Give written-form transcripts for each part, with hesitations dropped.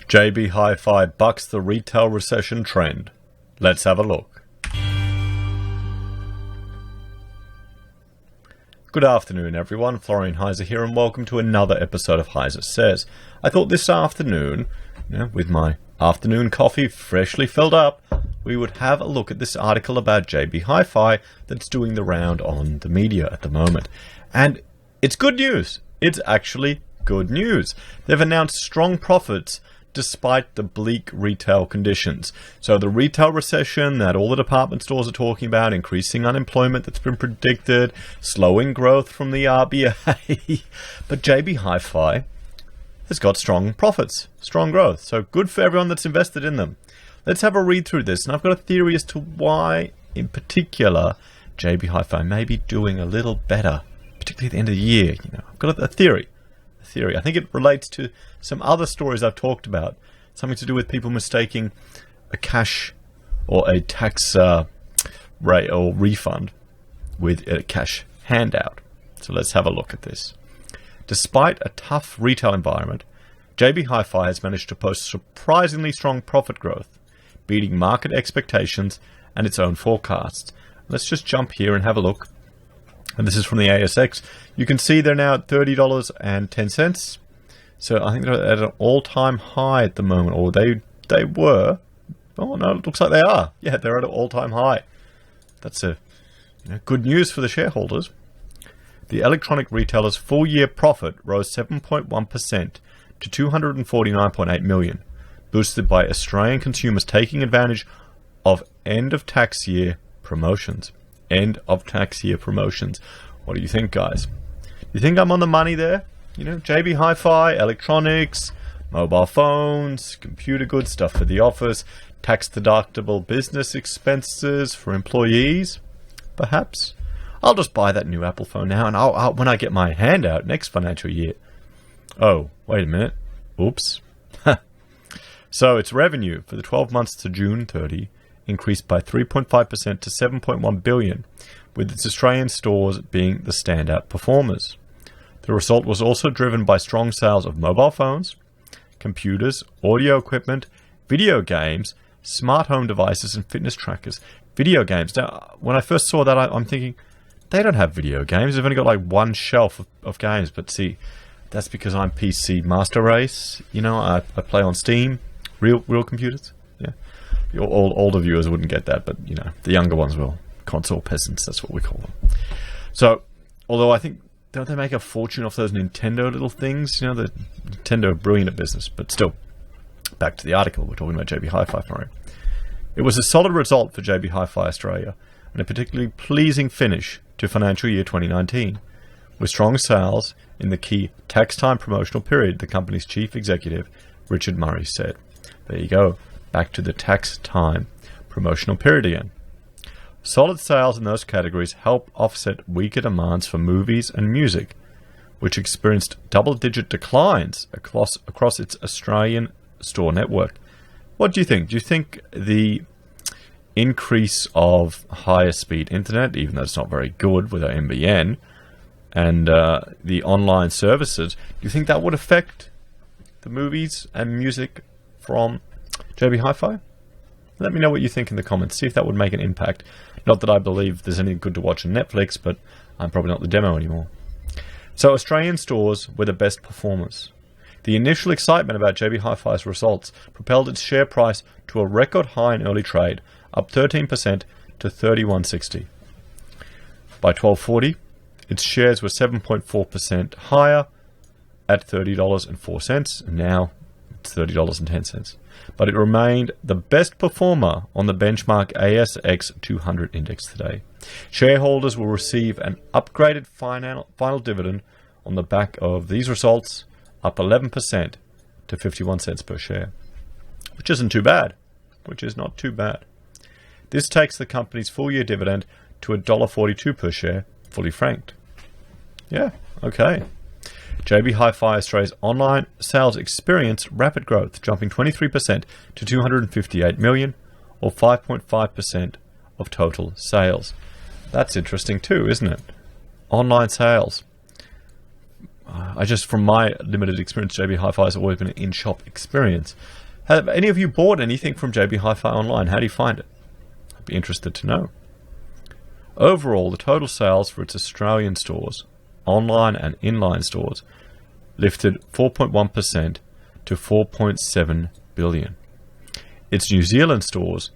JB Hi-Fi bucks the retail recession trend. Let's have a look. Good afternoon, everyone. Florian Heise here, and welcome to another episode of Heise Says. I thought this afternoon, with my afternoon coffee freshly filled up, we would have a look at this article about JB Hi-Fi that's doing the round on the media at the moment. And it's good news. It's actually good news. They've announced strong profits despite the bleak retail conditions. So the retail recession that all the department stores are talking about, increasing unemployment that's been predicted, slowing growth from the RBA. But JB Hi-Fi has got strong profits, strong growth. So good for everyone that's invested in them. Let's have a read through this. And I've got a theory as to why, in particular, JB Hi-Fi may be doing a little better, particularly at the end of the year. I've got a theory. I think it relates to some other stories I've talked about. Something to do with people mistaking a cash or a tax rate or refund with a cash handout. So let's have a look at this. Despite a tough retail environment, JB Hi-Fi has managed to post surprisingly strong profit growth, beating market expectations and its own forecasts. Let's just jump here and have a look. And this is from the ASX. You can see they're now at $30.10. So I think they're at an all-time high at the moment, or they were. Oh no, it looks like they are. Yeah, they're at an all-time high. That's good news for the shareholders. The electronic retailer's full-year profit rose 7.1% to $249.8 million, boosted by Australian consumers taking advantage of end-of-tax year promotions. End of tax year promotions. What do you think, guys? Do you think I'm on the money there? JB Hi-Fi, electronics, mobile phones, computer goods, stuff for the office, tax-deductible business expenses for employees, perhaps? I'll just buy that new Apple phone now, and I'll when I get my handout next financial year. Oh, wait a minute. Oops. So its revenue for the 12 months to June 30 increased by 3.5% to $7.1 billion, with its Australian stores being the standout performers. The result was also driven by strong sales of mobile phones, computers, audio equipment, video games, smart home devices, and fitness trackers. Video games. Now, when I first saw that, I'm thinking, they don't have video games. They've only got like one shelf of games. But see, that's because I'm PC Master Race. I play on Steam, real computers. Yeah. All older viewers wouldn't get that, but the younger ones will. Console peasants, that's what we call them. So, although I think, don't they make a fortune off those Nintendo little things? The Nintendo are brilliant at business, but still, back to the article. We're talking about JB Hi-Fi for it. It was a solid result for JB Hi-Fi Australia, and a particularly pleasing finish to financial year 2019, with strong sales in the key tax time promotional period, the company's chief executive, Richard Murray, said. There you go. Back to the tax time promotional period again. Solid sales in those categories help offset weaker demands for movies and music, which experienced double-digit declines across its Australian store network. What do you think? Do you think the increase of higher speed internet, even though it's not very good with our NBN, and the online services, do you think that would affect the movies and music from JB Hi-Fi? Let me know what you think in the comments. See if that would make an impact. Not that I believe there's anything good to watch on Netflix, but I'm probably not the demo anymore. So Australian stores were the best performers. The initial excitement about JB Hi-Fi's results propelled its share price to a record high in early trade, up 13% to $31.60. By 12:40, its shares were 7.4% higher at $30.04, and now it's $30.10. But it remained the best performer on the benchmark ASX 200 index today. Shareholders will receive an upgraded final dividend on the back of these results, up 11% to 51 cents per share, which isn't too bad, which is not too bad. This takes the company's full-year dividend to $1.42 per share, fully franked. Yeah, okay. JB Hi-Fi Australia's online sales experienced rapid growth, jumping 23% to $258 million, or 5.5% of total sales. That's interesting too, isn't it? Online sales. from my limited experience, JB Hi-Fi has always been an in-shop experience. Have any of you bought anything from JB Hi-Fi online? How do you find it? I'd be interested to know. Overall, the total sales for its Australian stores, online and inline stores, lifted 4.1% to 4.7 billion. Its New Zealand stores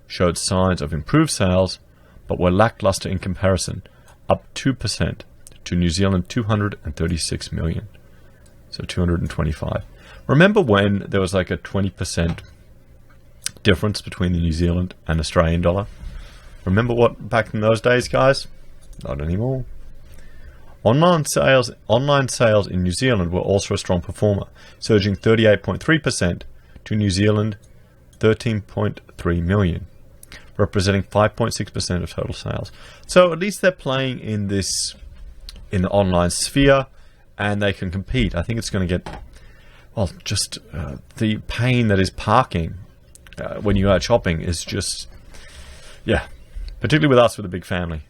showed signs of improved sales, but were lackluster in comparison, up 2% to New Zealand 236 million. So 225. Remember when there was like a 20% difference between the New Zealand and Australian dollar? Remember what back in those days, guys? Not anymore. Online sales in New Zealand were also a strong performer, surging 38.3% to New Zealand 13.3 million, representing 5.6% of total sales. So at least they're playing in the online sphere, and they can compete. I think it's going to get, well, just the pain that is parking when you are shopping is just, yeah, particularly with us with a big family.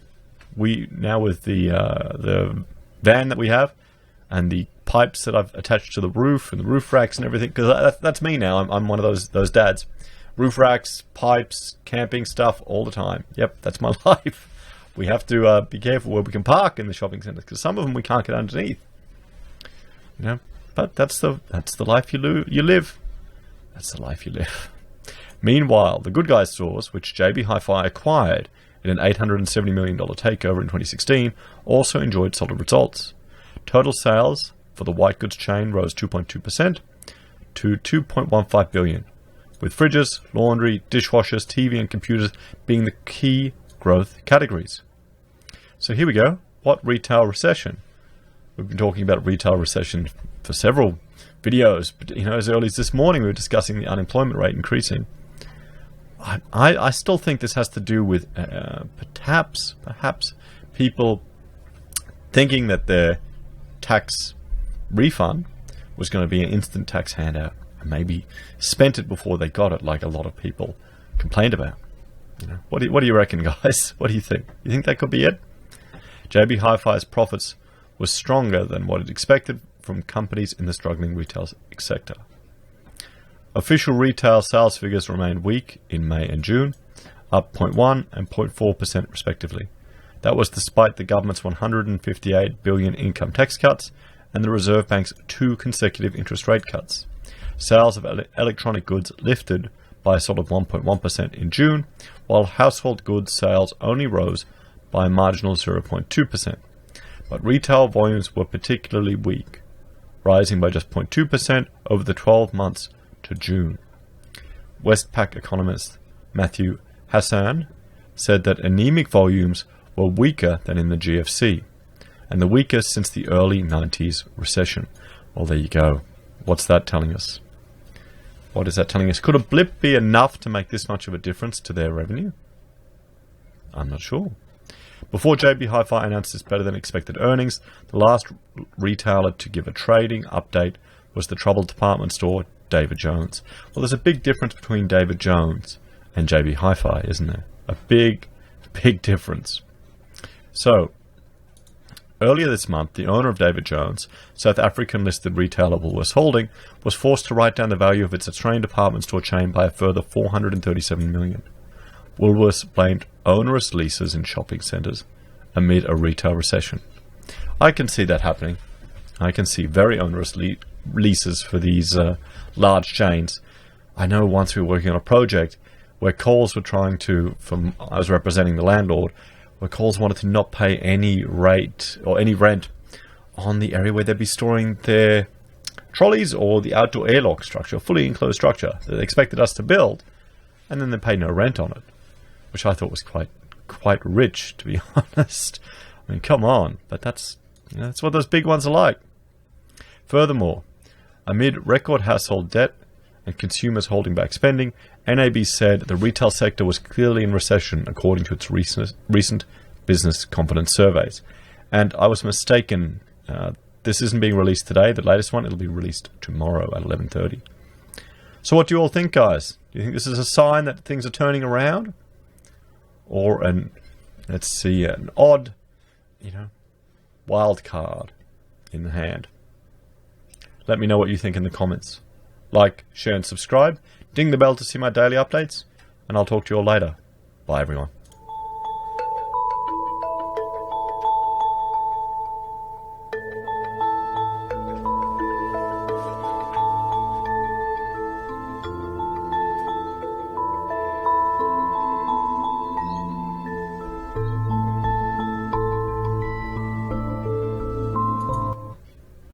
We now with the van that we have and the pipes that I've attached to the roof and the roof racks and everything, because that's me now. I'm one of those dads. Roof racks, pipes, camping stuff all the time. Yep, that's my life. We have to be careful where we can park in the shopping centres, because some of them we can't get underneath. You know, but that's the life you live. That's the life you live. Meanwhile, the Good Guys stores, which JB Hi-Fi acquired in an $870 million takeover in 2016, also enjoyed solid results. Total sales for the white goods chain rose 2.2% to 2.15 billion, with fridges, laundry, dishwashers, TV and computers being the key growth categories. So here we go. What retail recession? We've been talking about retail recession for several videos, but as early as this morning we were discussing the unemployment rate increasing. I still think this has to do with perhaps people thinking that their tax refund was going to be an instant tax handout, and maybe spent it before they got it, like a lot of people complained about. What do you reckon, guys? What do you think? You think that could be it? JB Hi-Fi's profits were stronger than what it expected from companies in the struggling retail sector. Official retail sales figures remained weak in May and June, up 0.1% and 0.4% respectively. That was despite the government's 158 billion income tax cuts and the Reserve Bank's 2 consecutive interest rate cuts. Sales of electronic goods lifted by a solid 1.1% in June, while household goods sales only rose by a marginal 0.2%. But retail volumes were particularly weak, rising by just 0.2% over the 12 months to June. Westpac economist Matthew Hassan said that anemic volumes were weaker than in the GFC, and the weakest since the early 90s recession. Well, there you go. What's that telling us? What is that telling us? Could a blip be enough to make this much of a difference to their revenue? I'm not sure. Before JB Hi-Fi announced its better than expected earnings, the last retailer to give a trading update was the troubled department store David Jones. Well, there's a big difference between David Jones and JB Hi-Fi, isn't there? A big difference. So, earlier this month, the owner of David Jones, South African-listed retailer Woolworths Holding, was forced to write down the value of its Australian department store chain by a further $437 million. Woolworths blamed onerous leases in shopping centres amid a retail recession. I can see that happening. I can see very onerous leases for these large chains. I know once we were working on a project where Coles were trying to, I was representing the landlord, where Coles wanted to not pay any rate or any rent on the area where they'd be storing their trolleys or the outdoor airlock structure, fully enclosed structure that they expected us to build, and then they paid no rent on it, which I thought was quite rich, to be honest. I mean, come on, but that's what those big ones are like. Furthermore, amid record household debt and consumers holding back spending, NAB said the retail sector was clearly in recession according to its recent business confidence surveys. And I was mistaken. This isn't being released today, the latest one. It'll be released tomorrow at 11:30. So what do you all think, guys? Do you think this is a sign that things are turning around? Or an odd, wild card? in the hand. Let me know what you think in the comments. Like, share and subscribe. Ding the bell to see my daily updates. And I'll talk to you all later. Bye everyone.